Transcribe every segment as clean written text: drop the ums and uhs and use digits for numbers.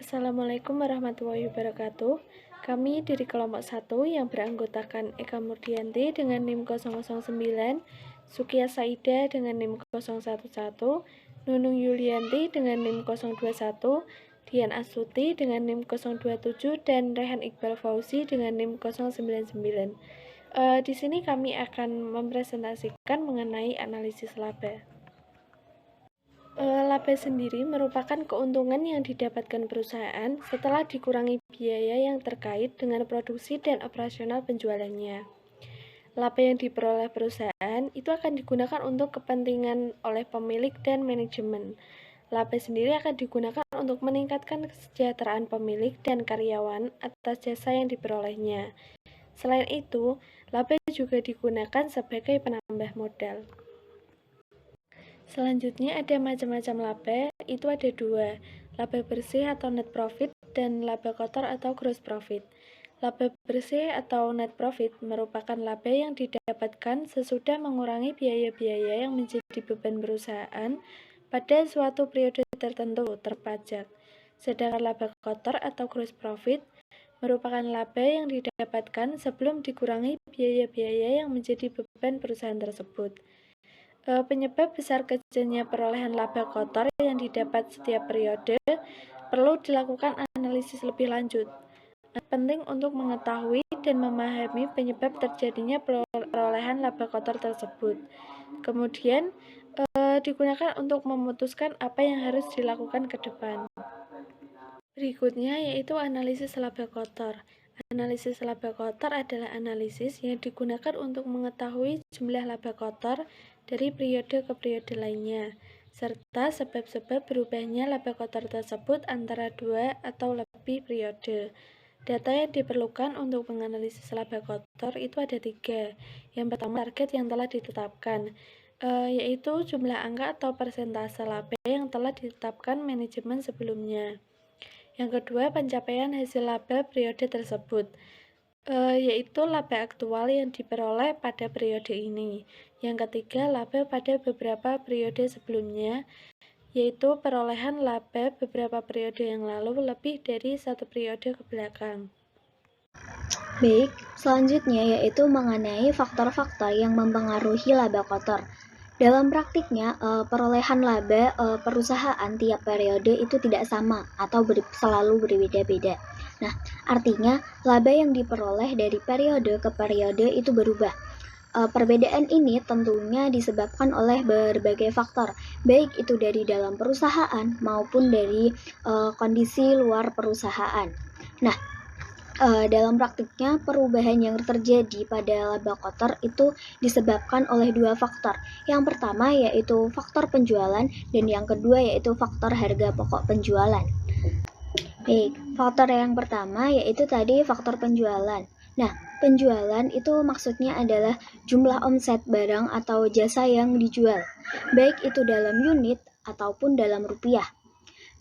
Assalamualaikum warahmatullahi wabarakatuh. Kami dari kelompok 1 yang beranggotakan Eka Murdianti dengan NIM 009, Sukia Saida dengan NIM 011, Nunung Yulianti dengan NIM 021, Dian Astuti dengan NIM 027, dan Rehan Iqbal Fauzi dengan NIM 099. Di sini kami akan mempresentasikan mengenai analisis laba. Laba sendiri merupakan keuntungan yang didapatkan perusahaan setelah dikurangi biaya yang terkait dengan produksi dan operasional penjualannya. Laba yang diperoleh perusahaan itu akan digunakan untuk kepentingan oleh pemilik dan manajemen. Laba sendiri akan digunakan untuk meningkatkan kesejahteraan pemilik dan karyawan atas jasa yang diperolehnya. Selain itu, laba juga digunakan sebagai penambah modal. Selanjutnya ada macam-macam laba, itu ada dua, laba bersih atau net profit dan laba kotor atau gross profit. Laba bersih atau net profit merupakan laba yang didapatkan sesudah mengurangi biaya-biaya yang menjadi beban perusahaan pada suatu periode tertentu terpajak. Sedangkan laba kotor atau gross profit merupakan laba yang didapatkan sebelum dikurangi biaya-biaya yang menjadi beban perusahaan tersebut. Penyebab besar kecilnya perolehan laba kotor yang didapat setiap periode perlu dilakukan analisis lebih lanjut. Penting untuk mengetahui dan memahami penyebab terjadinya perolehan laba kotor tersebut. Kemudian digunakan untuk memutuskan apa yang harus dilakukan ke depan. Berikutnya yaitu analisis laba kotor. Analisis laba kotor adalah analisis yang digunakan untuk mengetahui jumlah laba kotor dari periode ke periode lainnya, serta sebab-sebab berubahnya laba kotor tersebut antara 2 atau lebih periode. Data yang diperlukan untuk menganalisis laba kotor itu ada 3. Yang pertama, target yang telah ditetapkan, yaitu jumlah angka atau persentase laba yang telah ditetapkan manajemen sebelumnya. Yang kedua, pencapaian hasil laba periode tersebut, yaitu laba aktual yang diperoleh pada periode ini. Yang ketiga, laba pada beberapa periode sebelumnya, yaitu perolehan laba beberapa periode yang lalu lebih dari satu periode ke belakang. Baik, selanjutnya yaitu mengenai faktor-faktor yang mempengaruhi laba kotor. Dalam praktiknya, perolehan laba perusahaan tiap periode itu tidak sama atau selalu berbeda-beda. Nah, artinya laba yang diperoleh dari periode ke periode itu berubah. Perbedaan ini tentunya disebabkan oleh berbagai faktor, baik itu dari dalam perusahaan maupun dari kondisi luar perusahaan. Nah, dalam praktiknya perubahan yang terjadi pada laba kotor itu disebabkan oleh dua faktor. Yang pertama yaitu faktor penjualan dan yang kedua yaitu faktor harga pokok penjualan. Baik, faktor yang pertama yaitu tadi faktor penjualan. Nah, penjualan itu maksudnya adalah jumlah omset barang atau jasa yang dijual, baik itu dalam unit ataupun dalam rupiah.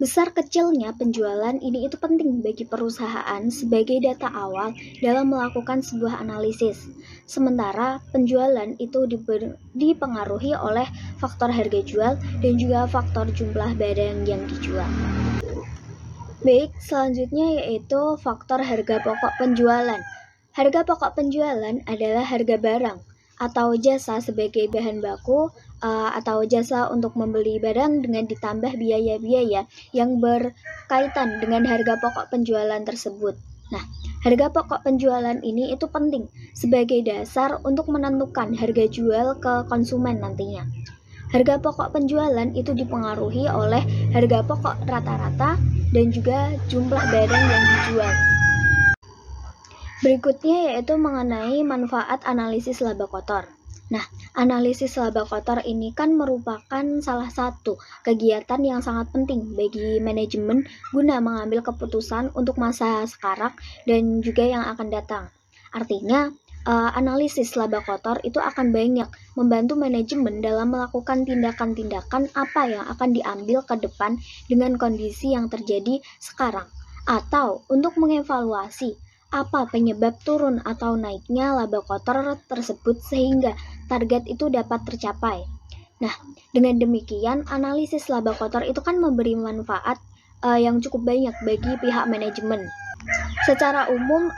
Besar kecilnya penjualan ini itu penting bagi perusahaan sebagai data awal dalam melakukan sebuah analisis. Sementara penjualan itu dipengaruhi oleh faktor harga jual dan juga faktor jumlah barang yang dijual. Baik, selanjutnya yaitu faktor harga pokok penjualan. Harga pokok penjualan adalah harga barang atau jasa sebagai bahan baku atau jasa untuk membeli barang dengan ditambah biaya-biaya yang berkaitan dengan harga pokok penjualan tersebut. Nah, harga pokok penjualan ini itu penting sebagai dasar untuk menentukan harga jual ke konsumen nantinya. Harga pokok penjualan itu dipengaruhi oleh harga pokok rata-rata dan juga jumlah barang yang dijual. Berikutnya yaitu mengenai manfaat analisis laba kotor. Nah, analisis laba kotor ini kan merupakan salah satu kegiatan yang sangat penting bagi manajemen guna mengambil keputusan untuk masa sekarang dan juga yang akan datang. Artinya, analisis laba kotor itu akan banyak membantu manajemen dalam melakukan tindakan-tindakan apa yang akan diambil ke depan dengan kondisi yang terjadi sekarang, atau untuk mengevaluasi apa penyebab turun atau naiknya laba kotor tersebut sehingga target itu dapat tercapai. Nah, dengan demikian analisis laba kotor itu kan memberi manfaat yang cukup banyak bagi pihak manajemen. Secara umum,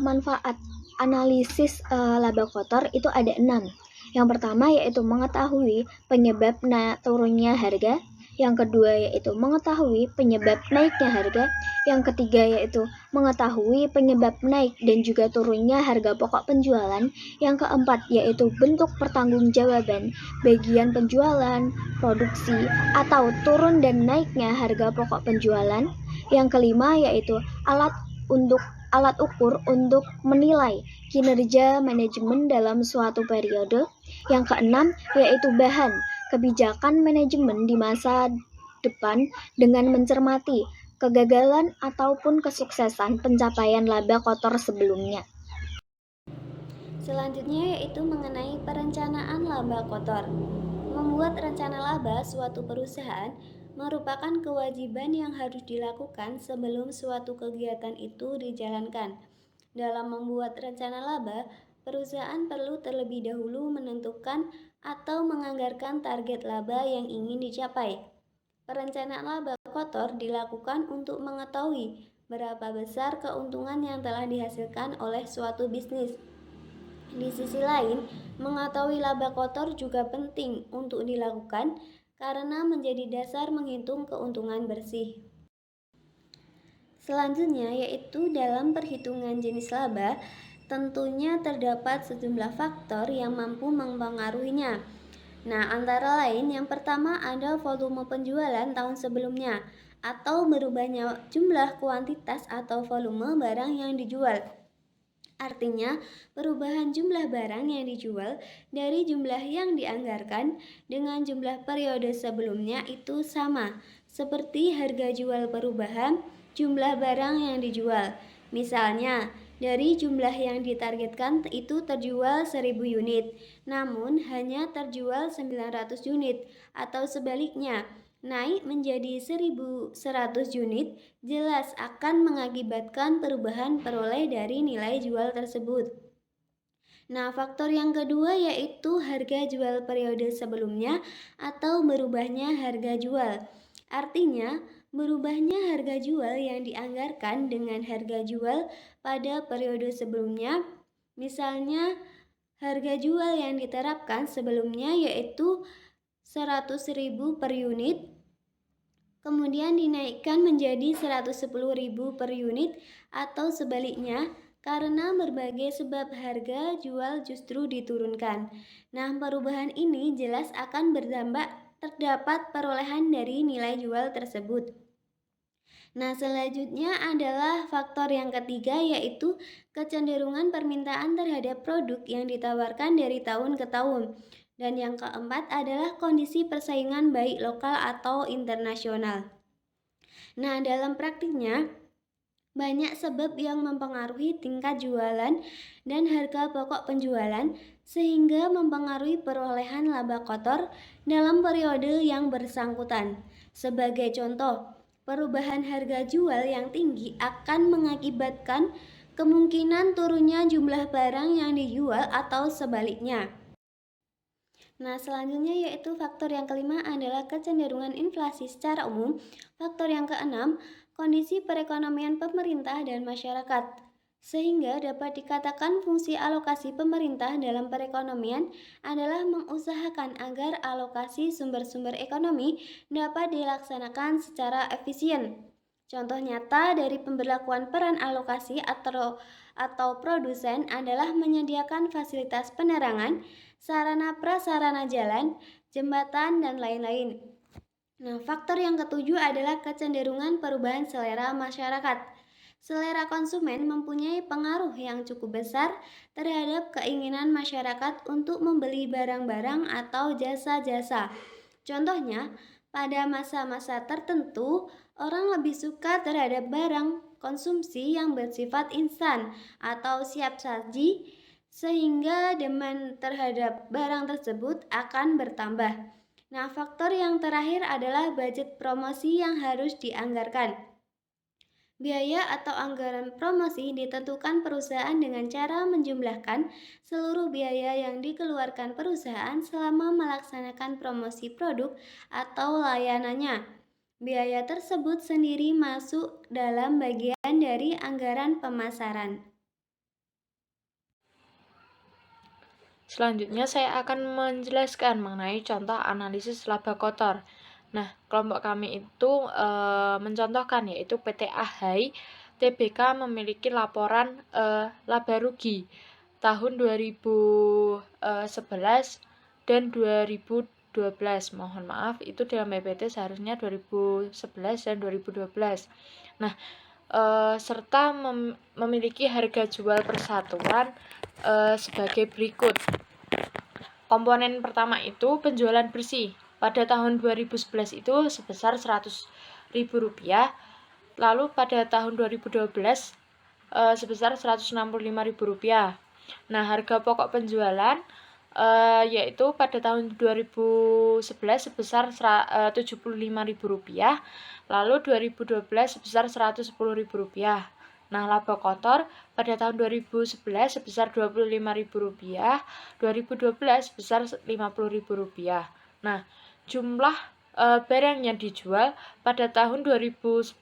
manfaat analisis laba kotor itu ada 6. Yang pertama yaitu mengetahui penyebab turunnya harga, yang kedua yaitu mengetahui penyebab naiknya harga, yang ketiga yaitu mengetahui penyebab naik dan juga turunnya harga pokok penjualan, yang keempat yaitu bentuk pertanggungjawaban bagian penjualan, produksi, atau turun dan naiknya harga pokok penjualan, yang kelima yaitu alat ukur untuk menilai kinerja manajemen dalam suatu periode. Yang keenam yaitu bahan kebijakan manajemen di masa depan dengan mencermati kegagalan ataupun kesuksesan pencapaian laba kotor sebelumnya. Selanjutnya yaitu mengenai perencanaan laba kotor. Membuat rencana laba suatu perusahaan merupakan kewajiban yang harus dilakukan sebelum suatu kegiatan itu dijalankan. Dalam membuat rencana laba, perusahaan perlu terlebih dahulu menentukan atau menganggarkan target laba yang ingin dicapai. Perencanaan laba kotor dilakukan untuk mengetahui berapa besar keuntungan yang telah dihasilkan oleh suatu bisnis. Di sisi lain, mengetahui laba kotor juga penting untuk dilakukan karena menjadi dasar menghitung keuntungan bersih. Selanjutnya yaitu dalam perhitungan jenis laba, tentunya terdapat sejumlah faktor yang mampu mempengaruhinya. Nah, antara lain yang pertama ada volume penjualan tahun sebelumnya atau berubahnya jumlah kuantitas atau volume barang yang dijual. Artinya, perubahan jumlah barang yang dijual dari jumlah yang dianggarkan dengan jumlah periode sebelumnya itu sama, seperti harga jual perubahan jumlah barang yang dijual. Misalnya, dari jumlah yang ditargetkan itu terjual 1000 unit, namun hanya terjual 900 unit, atau sebaliknya, naik menjadi 1100 unit, jelas akan mengakibatkan perubahan peroleh dari nilai jual tersebut. Nah, faktor yang kedua yaitu harga jual periode sebelumnya atau berubahnya harga jual. Artinya, berubahnya harga jual yang dianggarkan dengan harga jual pada periode sebelumnya. Misalnya, harga jual yang diterapkan sebelumnya yaitu 100.000 per unit, kemudian dinaikkan menjadi 110.000 per unit atau sebaliknya karena berbagai sebab harga jual justru diturunkan. Nah, perubahan ini jelas akan berdampak terdapat perolehan dari nilai jual tersebut. Nah, selanjutnya adalah faktor yang ketiga yaitu kecenderungan permintaan terhadap produk yang ditawarkan dari tahun ke tahun. Dan yang keempat adalah kondisi persaingan baik lokal atau internasional. Nah, dalam praktiknya, banyak sebab yang mempengaruhi tingkat jualan dan harga pokok penjualan sehingga mempengaruhi perolehan laba kotor dalam periode yang bersangkutan. Sebagai contoh, perubahan harga jual yang tinggi akan mengakibatkan kemungkinan turunnya jumlah barang yang dijual atau sebaliknya. Nah, selanjutnya yaitu faktor yang kelima adalah kecenderungan inflasi secara umum. Faktor yang keenam, kondisi perekonomian pemerintah dan masyarakat. Sehingga dapat dikatakan fungsi alokasi pemerintah dalam perekonomian adalah mengusahakan agar alokasi sumber-sumber ekonomi dapat dilaksanakan secara efisien. Contoh nyata dari pemberlakuan peran alokasi atau produsen adalah menyediakan fasilitas penerangan, sarana prasarana jalan, jembatan, dan lain-lain. Nah, faktor yang ketujuh adalah kecenderungan perubahan selera masyarakat. Selera konsumen mempunyai pengaruh yang cukup besar terhadap keinginan masyarakat untuk membeli barang-barang atau jasa-jasa. Contohnya, pada masa-masa tertentu, orang lebih suka terhadap barang konsumsi yang bersifat instan atau siap saji, sehingga demand terhadap barang tersebut akan bertambah. Nah, faktor yang terakhir adalah budget promosi yang harus dianggarkan. Biaya atau anggaran promosi ditentukan perusahaan dengan cara menjumlahkan seluruh biaya yang dikeluarkan perusahaan selama melaksanakan promosi produk atau layanannya. Biaya tersebut sendiri masuk dalam bagian dari anggaran pemasaran. Selanjutnya saya akan menjelaskan mengenai contoh analisis laba kotor. Nah, kelompok kami itu mencontohkan yaitu PT Ahai Tbk memiliki laporan laba rugi tahun 2011 dan 2012. Mohon maaf, itu dalam PPT seharusnya 2011 dan 2012. Nah, serta memiliki harga jual persatuan sebagai berikut. Komponen pertama itu penjualan bersih. Pada tahun 2011 itu sebesar Rp100.000, lalu pada tahun 2012 sebesar Rp165.000. Nah, harga pokok penjualan yaitu pada tahun 2011 sebesar Rp75.000, lalu 2012 sebesar Rp110.000. Nah, laba kotor pada tahun 2011 sebesar Rp25.000, 2012 sebesar Rp50.000. Nah, jumlah barang yang dijual pada tahun 2011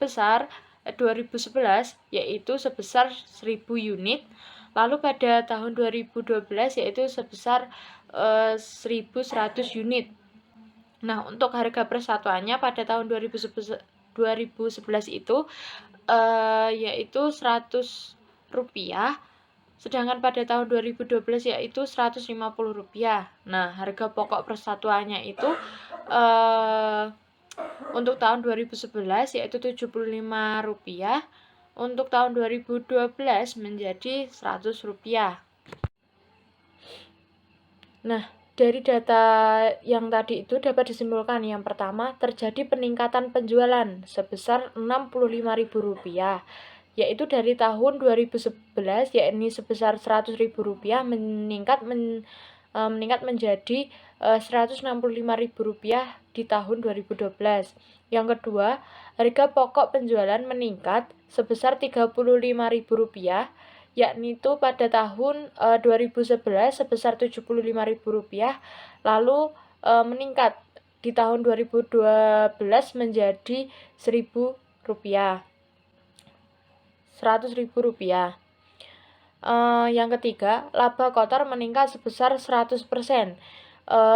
yaitu sebesar 1.000 unit, lalu pada tahun 2012 yaitu sebesar 1.100 unit. Nah, untuk harga persatuannya pada tahun 2011 itu yaitu Rp100, sedangkan pada tahun 2012 yaitu Rp150. Nah, harga pokok persatuannya itu untuk tahun 2011 yaitu Rp75, untuk tahun 2012 menjadi Rp100. Nah, dari data yang tadi itu dapat disimpulkan yang pertama, terjadi peningkatan penjualan sebesar Rp65.000, yaitu dari tahun 2011 yakni sebesar Rp100.000 meningkat menjadi Rp165.000 di tahun 2012. Yang kedua, harga pokok penjualan meningkat sebesar Rp35.000, yakni itu pada tahun 2011 sebesar Rp75.000, lalu meningkat di tahun 2012 menjadi Rp1.000. Yang ketiga, laba kotor meningkat sebesar 100%.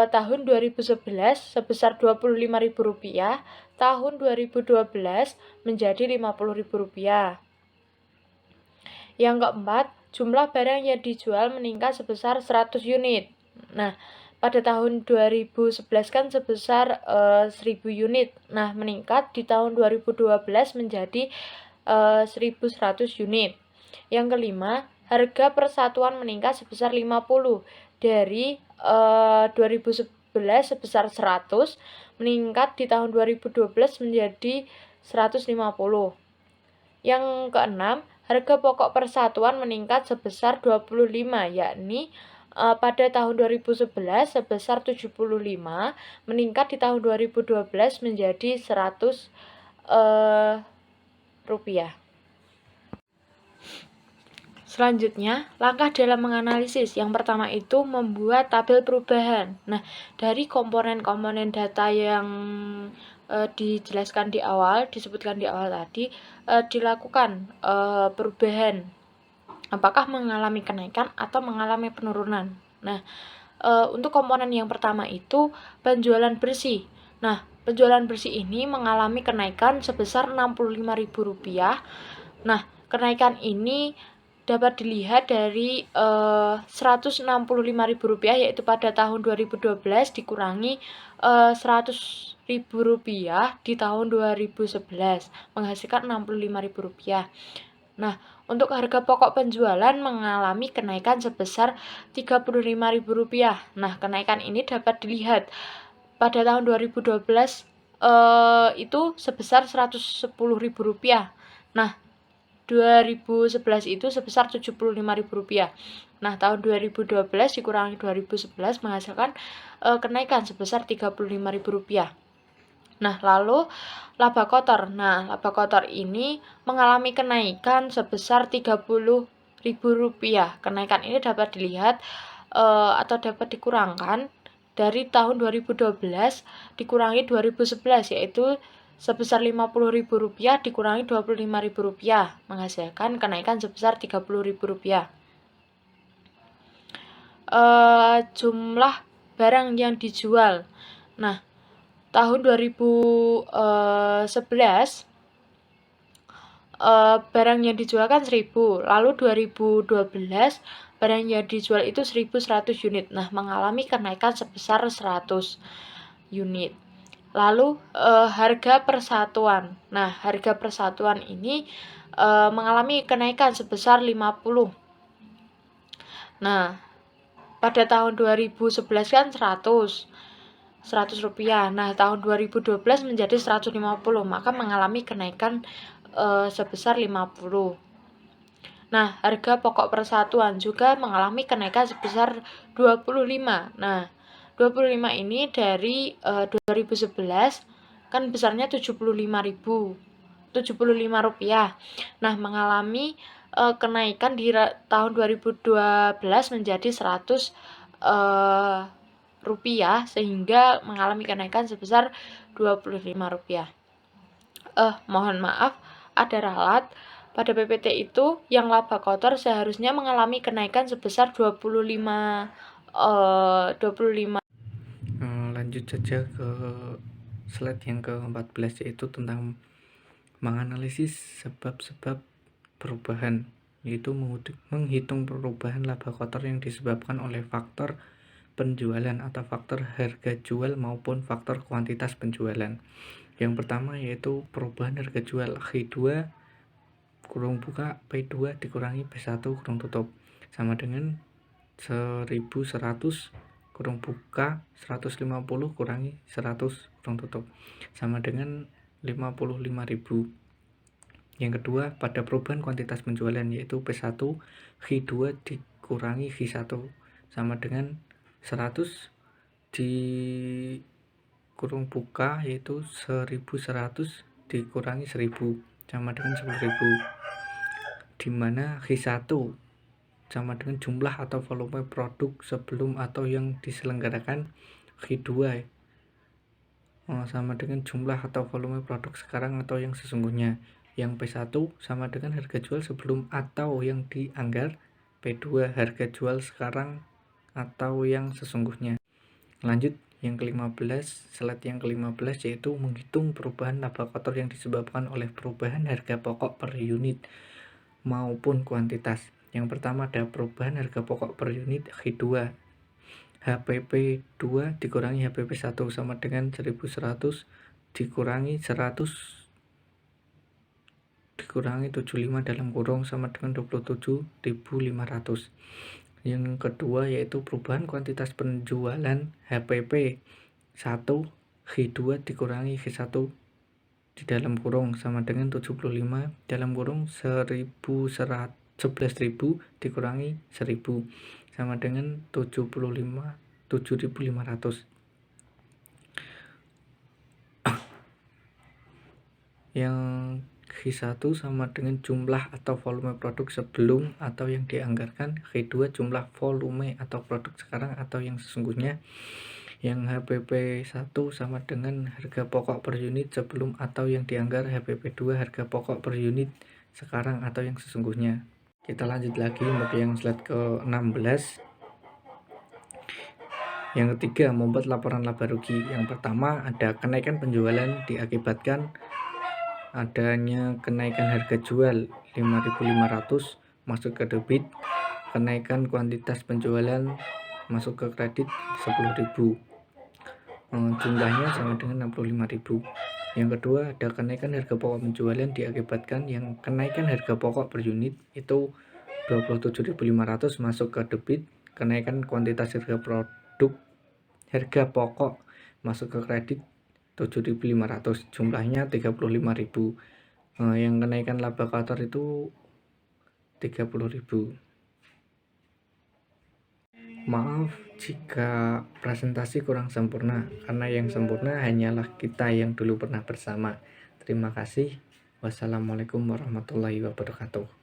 Tahun 2011 sebesar Rp25.000, tahun 2012 menjadi Rp50.000. Yang keempat, jumlah barang yang dijual meningkat sebesar 100 unit. Nah, pada tahun 2011 kan sebesar 1.000 unit. Nah, meningkat di tahun 2012 menjadi 1.100 unit. Yang kelima, harga persatuan meningkat sebesar 50 dari 2011 sebesar 100, meningkat di tahun 2012 menjadi 150. Yang keenam, harga pokok persatuan meningkat sebesar 25, yakni pada tahun 2011 sebesar 75, meningkat di tahun 2012 menjadi Rp100. Selanjutnya, langkah dalam menganalisis. Yang pertama itu membuat tabel perubahan. Nah, dari komponen-komponen data yang dijelaskan di awal, disebutkan di awal tadi, dilakukan perubahan. Apakah mengalami kenaikan atau mengalami penurunan. Nah, untuk komponen yang pertama itu penjualan bersih. Nah, penjualan bersih ini mengalami kenaikan sebesar Rp65.000. Nah, kenaikan ini dapat dilihat dari Rp165.000 yaitu pada tahun 2012 dikurangi Rp100.000 di tahun 2011 menghasilkan Rp65.000. Nah, untuk harga pokok penjualan mengalami kenaikan sebesar Rp35.000. Nah, kenaikan ini dapat dilihat pada tahun 2012 itu sebesar Rp110.000. Nah, 2011 itu sebesar Rp75.000. Nah, tahun 2012 dikurangi 2011 menghasilkan kenaikan sebesar Rp35.000. Nah, lalu laba kotor. Nah, laba kotor ini mengalami kenaikan sebesar Rp30.000. Kenaikan ini dapat dilihat atau dapat dikurangkan dari tahun 2012 dikurangi 2011 yaitu sebesar Rp50.000 dikurangi Rp25.000 menghasilkan kenaikan sebesar Rp30.000. Jumlah barang yang dijual. Nah, tahun 2011 barang yang dijual kan 1000, lalu 2012 barang yang dijual itu 1100 unit. Nah, mengalami kenaikan sebesar 100 unit. Lalu harga persatuan. Nah, harga persatuan ini mengalami kenaikan sebesar 50. Nah, pada tahun 2011 kan 100 rupiah. Nah, tahun 2012 menjadi 150, maka mengalami kenaikan sebesar 50. Nah, harga pokok persatuan juga mengalami kenaikan sebesar 25. Nah, 25 ini dari 2011 kan besarnya 75.000. Rp75. Nah, mengalami kenaikan di tahun 2012 menjadi 100 rupiah, sehingga mengalami kenaikan sebesar Rp25. Mohon maaf, ada ralat. Pada PPT itu yang laba kotor seharusnya mengalami kenaikan sebesar 25. Lanjut saja ke slide yang ke-14, yaitu tentang menganalisis sebab-sebab perubahan, yaitu menghitung perubahan laba kotor yang disebabkan oleh faktor penjualan atau faktor harga jual maupun faktor kuantitas penjualan. Yang pertama yaitu perubahan harga jual H2 kurung buka P2 dikurangi P1 kurung tutup sama dengan 1100 kurung buka 150 kurangi 100 kurung tutup sama dengan 55.000. Yang kedua, pada perubahan kuantitas penjualan yaitu P1 H2 dikurangi H1 sama dengan 100 di kurung buka yaitu 1100 dikurangi 1000 sama dengan 10.000, dimana H1 sama dengan jumlah atau volume produk sebelum atau yang diselenggarakan, H2 sama dengan jumlah atau volume produk sekarang atau yang sesungguhnya. Yang P1 sama dengan harga jual sebelum atau yang dianggar, P2 harga jual sekarang atau yang sesungguhnya. Lanjut yang ke-15, slide yang ke-15 yaitu menghitung perubahan laba kotor yang disebabkan oleh perubahan harga pokok per unit maupun kuantitas. Yang pertama ada perubahan harga pokok per unit H2. HPP 2 dikurangi HPP 1 sama dengan 1100 dikurangi 100 dikurangi 75 dalam kurung sama dengan 27.500. Yang kedua yaitu perubahan kuantitas penjualan HPP 1 H2 dikurangi H1 di dalam kurung sama dengan 75 dalam kurung 11.000 dikurangi 1000 sama dengan 7.500. Yang H1 sama dengan jumlah atau volume produk sebelum atau yang dianggarkan, H2 jumlah volume atau produk sekarang atau yang sesungguhnya. Yang HPP 1 sama dengan harga pokok per unit sebelum atau yang dianggar, HPP 2 harga pokok per unit sekarang atau yang sesungguhnya. Kita lanjut lagi untuk yang slide ke-16. Yang ketiga, membuat laporan laba rugi. Yang pertama ada kenaikan penjualan diakibatkan adanya kenaikan harga jual 5.500 masuk ke debit, kenaikan kuantitas penjualan masuk ke kredit 10.000, jumlahnya sama dengan 65.000. Yang kedua ada kenaikan harga pokok penjualan diakibatkan yang kenaikan harga pokok per unit itu 27.500 masuk ke debit, kenaikan kuantitas harga pokok masuk ke kredit 7.500, jumlahnya 35.000. Yang kenaikan laba kotor itu 30.000. Maaf jika presentasi kurang sempurna, karena yang sempurna hanyalah kita yang dulu pernah bersama. Terima kasih. Wassalamualaikum warahmatullahi wabarakatuh.